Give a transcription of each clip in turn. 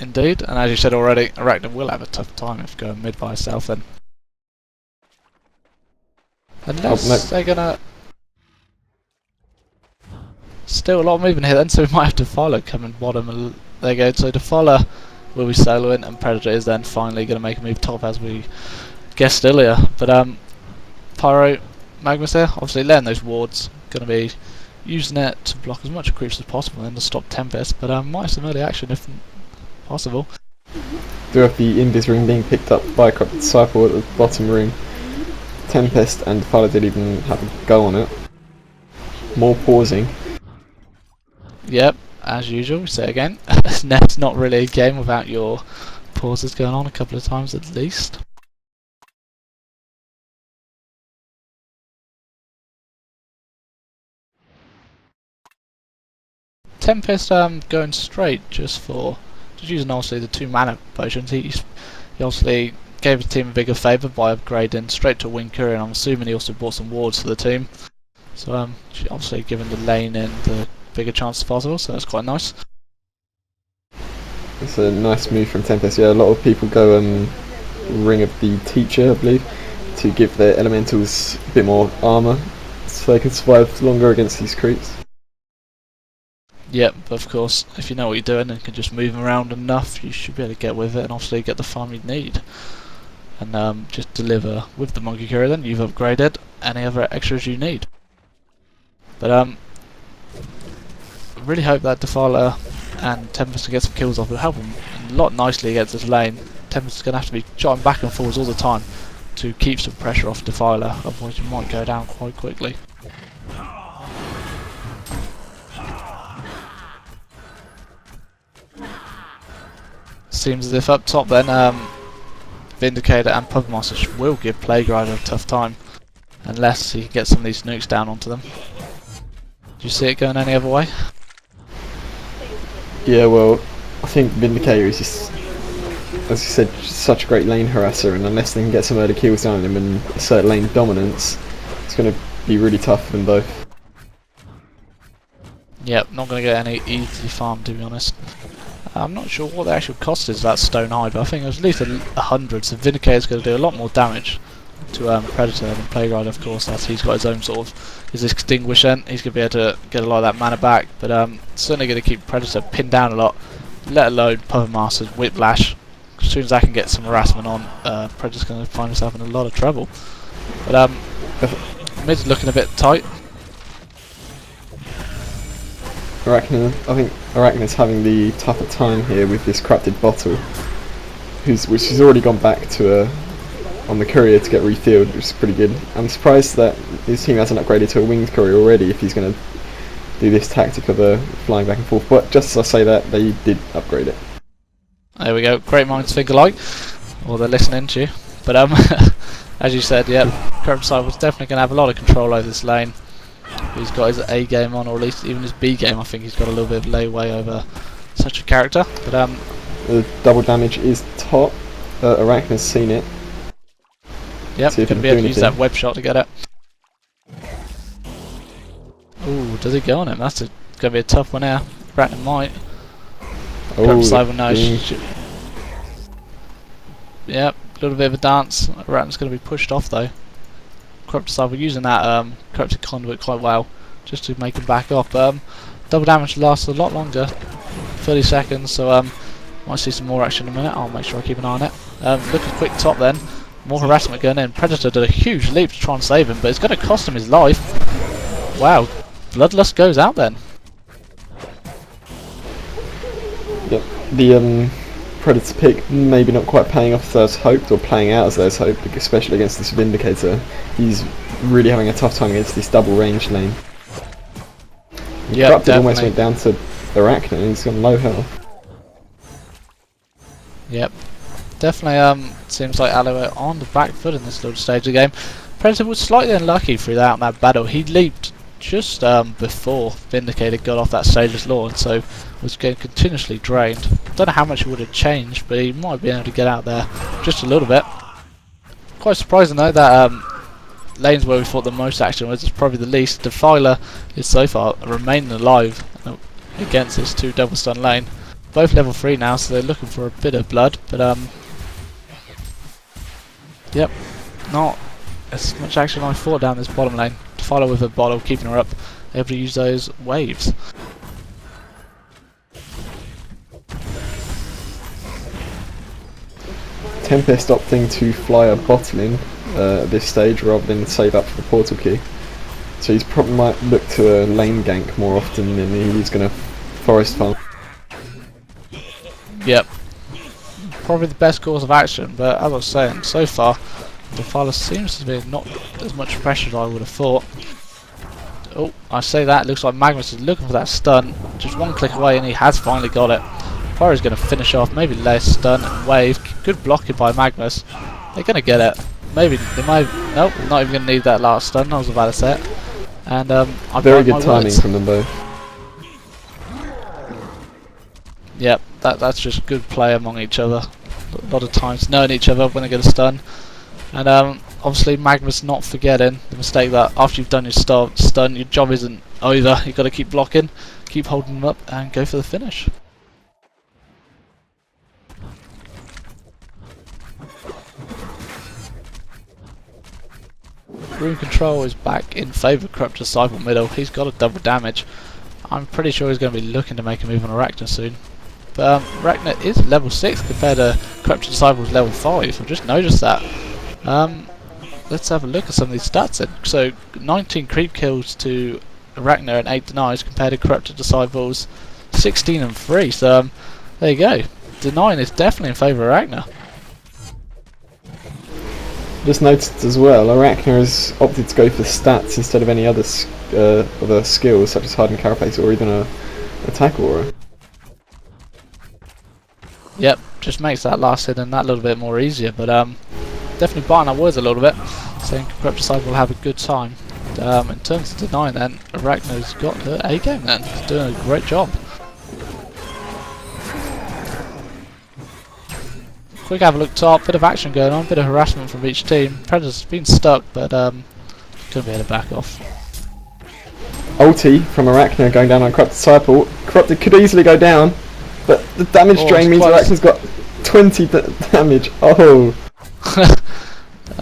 Indeed, and as you said already, Arachne will have a tough time if going mid by herself then. Unless they're gonna... Still a lot of movement here then, so we might have Defiler coming bottom. And there you go, so Defiler will be soloing, and Predator is then finally going to make a move top as we guessed earlier. But Pyro, Magnus here, obviously letting those wards, going to be using it to block as much creeps as possible and to stop Tempest, but might have some early action if possible. Do have the Invis ring being picked up by a Corrupted Disciple at the bottom room. Tempest and Defiler didn't even have a go on it. More pausing. Yep, as usual, we say it again. It's not really a game without your pauses going on a couple of times at least. Tempest going straight just using obviously the 2 mana potions. He obviously gave his team a bigger favour by upgrading straight to Wing Courier, and I'm assuming he also bought some wards for the team. So obviously giving the lane in the bigger chance as possible, so that's quite nice. It's a nice move from Tempest. Yeah, a lot of people go Ring of the Teacher, I believe, to give their elementals a bit more armour so they can survive longer against these creeps. Yep, but of course, if you know what you're doing and can just move them around enough, you should be able to get with it and obviously get the farm you need. And just deliver with the Monkey Courier then, you've upgraded any other extras you need. But I really hope that Defiler and Tempest can get some kills off. It'll help him a lot nicely against this lane. Tempest is going to have to be shotting back and forwards all the time to keep some pressure off Defiler, otherwise you might go down quite quickly. Seems as if up top then, Vindicator and Puppet Master will give Plaguerider a tough time, unless he can get some of these nukes down onto them. Do you see it going any other way? Yeah, well, I think Vindicator is just, as you said, such a great lane harasser, and unless they can get some early kills down on him and assert lane dominance, it's going to be really tough for them both. Yep, not going to get any easy farm to be honest. I'm not sure what the actual cost is of that Stone Hide, but I think it was at least 100, so Vindicator's going to do a lot more damage to Predator than Plaguerider, of course, as he's got his own sort of his Extinguisher. He's going to be able to get a lot of that mana back, but certainly going to keep Predator pinned down a lot, let alone Puppet Master's Whiplash. As soon as I can get some harassment on, Predator's going to find himself in a lot of trouble. But mid's looking a bit tight. Arachne, I think Arachne's having the tougher time here with this Corrupted Bottle, which has already gone back to on the Courier to get refilled, which is pretty good. I'm surprised that his team hasn't upgraded to a Winged Courier already if he's going to do this tactic of flying back and forth, but just as I say that, they did upgrade it. There we go, great minds think alike, or they're listening to you. But as you said, yeah, Corrupted Disciple's definitely going to have a lot of control over this lane. He's got his A game on, or at least even his B game. I think he's got a little bit of leeway over such a character. But the double damage is top. Arachne's seen it. Yep, going to be able to use that web shot to get it. Ooh, does he go on him? That's going to be a tough one here. Arachne might. Corrupted Disciple knows. Yep, a little bit of a dance. Arachne's going to be pushed off though. Corrupted Disciple using that Corrupted Conduit quite well, just to make him back off. Double damage lasts a lot longer, 30 seconds, so might see some more action in a minute. I'll make sure I keep an eye on it. Look at quick top then, more harassment going in. Predator did a huge leap to try and save him, but it's going to cost him his life. Wow, Bloodlust goes out then. Yep, the Predator pick maybe not quite paying off as hoped, or playing out as there's hoped, especially against this Vindicator. He's really having a tough time against this double range lane. Yeah, Corrupted almost went down to Arachne and he's gone low health. Yep, definitely seems like Aloe on the back foot in this little stage of the game. Predator was slightly unlucky throughout that battle. He leaped just before Vindicator got off that Sage's Lord, so was getting continuously drained. Don't know how much it would have changed, but he might have been able to get out there just a little bit. Quite surprising though that lanes where we thought the most action was, it's probably the least. Defiler is so far remaining alive against this 2 double stun lane. both level 3 now, so they're looking for a bit of blood, but yep, not as much action I thought down this bottom lane. To follow with a bottle, keeping her up, able to use those waves. Tempest opting to fly a bottle in at this stage rather than save up for the portal key. So he's probably might look to a lane gank more often than he's going to forest farm. Yep, probably the best course of action, but as I was saying, so far the Defiler seems to be not as much pressure as I would have thought. Oh, I say that, looks like Magnus is looking for that stun, just one click away and he has finally got it. Pyro's going to finish off, maybe less stun and wave, good blocking by Magnus. They're going to get it, maybe they might, nope, not even going to need that last stun, I was about to say it. And I very good timing from them both. Yep, that's just good play among each other. A lot of times knowing each other when they get a stun. And obviously Magnus not forgetting the mistake that after you've done your stun, your job isn't over. You've got to keep blocking, keep holding them up and go for the finish. Rune control is back in favour of Corrupt Disciple middle. He's got a double damage. I'm pretty sure he's going to be looking to make a move on Arachna soon. But Arachna is level 6 compared to Corrupt Disciple's level 5. I've just noticed that. Let's have a look at some of these stats then. So 19 creep kills to Arachna and 8 denies compared to Corrupted Disciples 16 and 3. So there you go. Denying is definitely in favour of Arachna. Just noticed as well, Arachna has opted to go for stats instead of any other skills such as Hardened Carapace or even a attack aura. Yep, just makes that last hit and that little bit more easier, but definitely buying our words a little bit, saying Corrupt Disciple will have a good time. In terms of denying then, Arachna's got her A game then, she's doing a great job. Quick have a look top, bit of action going on, bit of harassment from each team. Predator's been stuck, but couldn't be able to back off. Ulti from Arachna going down on Corrupted Disciple. Corrupted could easily go down, but the damage drain means Arachna's got 20 damage. Oh!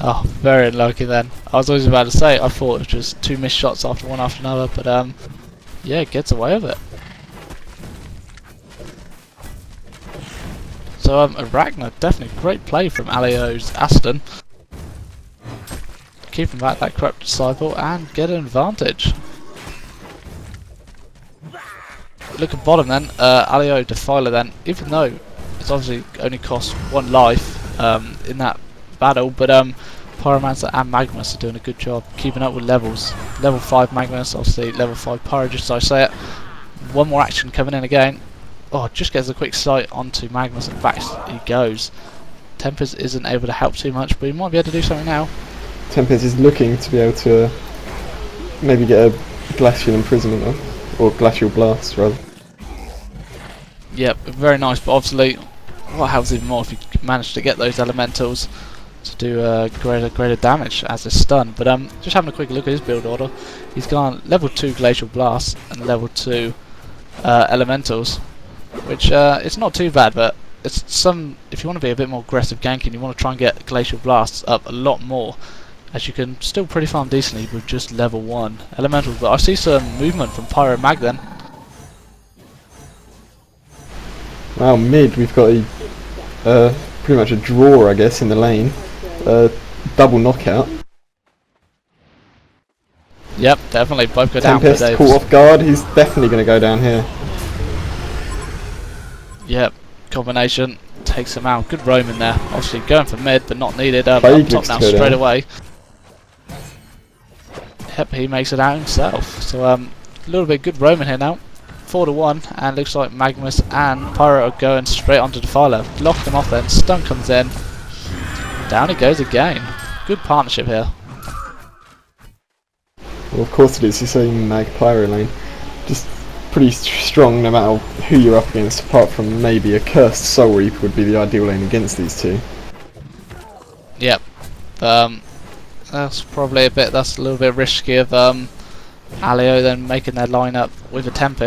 Oh, very unlucky then. I was always about to say, I thought it was just 2 missed shots after one after another, but yeah, gets away with it. So Arachna, definitely great play from Alio's Aston. Keeping back that Corrupt Disciple and get an advantage. Look at bottom then, Alio Defiler then, even though it's obviously only cost 1 life in that battle, but Pyromancer and Magnus are doing a good job keeping up with levels. Level 5 Magnus, obviously level 5 Pyro, just so I say it. One more action coming in again. Oh, just gets a quick sight onto Magnus and back he goes. Tempest isn't able to help too much, but he might be able to do something now. Tempest is looking to be able to maybe get a Glacial Imprisonment off, or Glacial Blast rather. Yep, very nice, but obviously what helps even more if you manage to get those elementals to do greater damage as a stun. But just having a quick look at his build order, he's gone level 2 Glacial Blast and level 2 elementals, which it's not too bad, but it's if you want to be a bit more aggressive ganking, you want to try and get Glacial Blasts up a lot more, as you can still pretty farm decently with just level 1 elementals. But I see some movement from Pyro Mag then. Wow, mid we've got a pretty much a draw, I guess, in the lane. Double knockout. Yep, definitely both go down. Tempest caught off guard. He's definitely going to go down here. Yep, combination takes him out. Good roam in there. Obviously going for mid, but not needed. Up top now straight away. Yep, he makes it out himself. So a little bit good roaming here now. 4-1, and looks like Magnus and Pyro are going straight onto Defiler. Lock them off then. Stun comes in. Down he goes again. Good partnership here. Well, of course it is. You're saying Mag Pyro lane. Just pretty strong no matter who you're up against, apart from maybe a Cursed Soul Reaper would be the ideal lane against these two. Yep. That's probably that's a little bit risky of Alio then making their lineup with a Tempest.